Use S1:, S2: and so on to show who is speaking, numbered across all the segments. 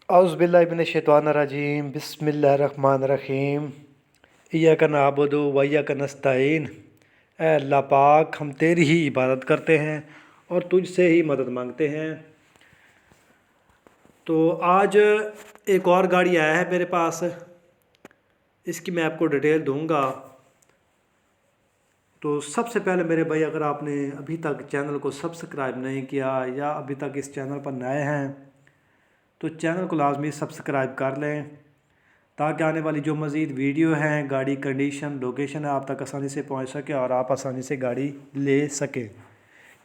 S1: औज़ुबिल्लाहिमिनश्शैतानिर्रजीम बिस्मिल्लाहिर्रहमानिर्रहीम इय्याका नअबुदु व इय्याका नस्तईन। ऐ अल्लाह पाक, हम तेरी ही इबादत करते हैं और तुझसे ही मदद मांगते हैं। तो आज एक और गाड़ी आया है मेरे पास, इसकी मैं आपको डिटेल दूंगा। तो सबसे पहले मेरे भाई, अगर आपने अभी तक चैनल को सब्सक्राइब नहीं किया या अभी तक इस चैनल पर नए हैं तो चैनल को लाजमी सब्सक्राइब कर लें, ताकि आने वाली जो मज़ीद वीडियो हैं, गाड़ी कंडीशन लोकेशन है, आप तक आसानी से पहुंच सके और आप आसानी से गाड़ी ले सकें।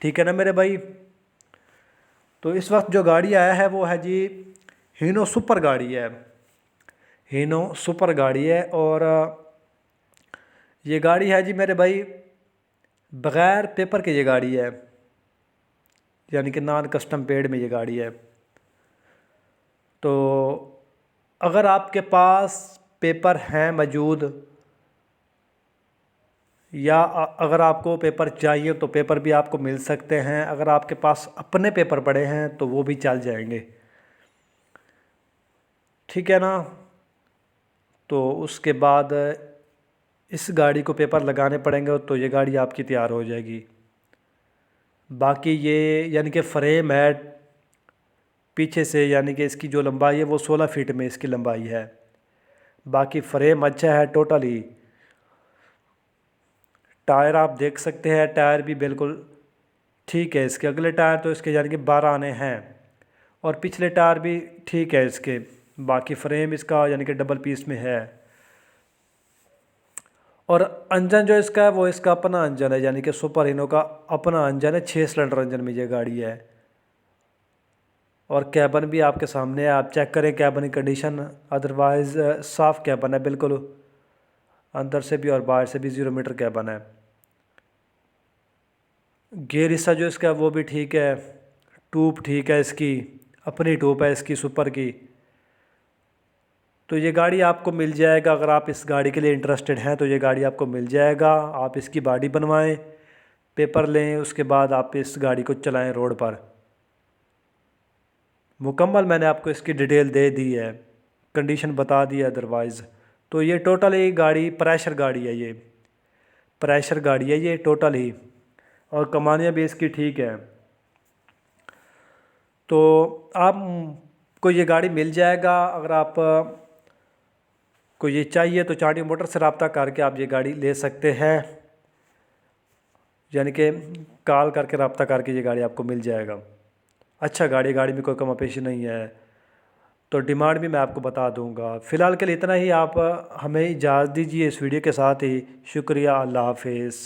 S1: ठीक है ना मेरे भाई। तो इस वक्त जो गाड़ी आया है वो है जी हीनो सुपर गाड़ी है। हीनो सुपर गाड़ी है और ये गाड़ी है जी मेरे भाई बग़ैर पेपर के ये गाड़ी है, यानी कि नॉन कस्टम पेड में ये गाड़ी है। तो अगर आपके पास पेपर हैं मौजूद या अगर आपको पेपर चाहिए तो पेपर भी आपको मिल सकते हैं। अगर आपके पास अपने पेपर पड़े हैं तो वो भी चल जाएंगे, ठीक है ना। तो उसके बाद इस गाड़ी को पेपर लगाने पड़ेंगे तो ये गाड़ी आपकी तैयार हो जाएगी। बाकी ये यानी कि फ्रेम है पीछे से, यानी कि इसकी जो लंबाई है वो 16 फीट में इसकी लंबाई है। बाकी फ्रेम अच्छा है टोटली। टायर आप देख सकते हैं, टायर भी बिल्कुल ठीक है इसके। अगले टायर तो इसके यानी कि 12 आने हैं और पिछले टायर भी ठीक है इसके। बाकी फ्रेम इसका यानी कि डबल पीस में है। और इंजन जो इसका है वो इसका अपना इंजन है, यानी कि सुपर हीनो का अपना इंजन है। 6 सिलेंडर इंजन में ये गाड़ी है। और कैबन भी आपके सामने है, आप चेक करें कैबन की कंडीशन। अदरवाइज़ साफ़ कैबन है बिल्कुल, अंदर से भी और बाहर से भी 0 मीटर कैबन है। गियर हिस्सा जो इसका है वो भी ठीक है। ट्यूब ठीक है इसकी, अपनी ट्यूब है इसकी सुपर की। तो ये गाड़ी आपको मिल जाएगा। अगर आप इस गाड़ी के लिए इंटरेस्टेड हैं तो ये गाड़ी आपको मिल जाएगा। आप इसकी बॉडी बनवाएं, पेपर लें, उसके बाद आप इस गाड़ी को चलाएं रोड पर। मुकम्मल मैंने आपको इसकी डिटेल दे दी है, कंडीशन बता दी है अदरवाइज़। तो ये टोटल ही गाड़ी प्रेशर गाड़ी है, ये प्रेशर गाड़ी है ये टोटल ही। और कमानियाँ भी इसकी ठीक है। तो आपको ये गाड़ी मिल जाएगा। अगर आप को ये चाहिए तो चांडिया मोटर से रब्ता करके आप ये गाड़ी ले सकते हैं, यानी कि कॉल करके रब्ता करके ये गाड़ी आपको मिल जाएगा। अच्छा गाड़ी में कोई कमी पेशी नहीं है। तो डिमांड भी मैं आपको बता दूंगा। फ़िलहाल के लिए इतना ही। आप हमें इजाज़त दीजिए इस वीडियो के साथ ही। शुक्रिया, अल्लाह हाफिज़।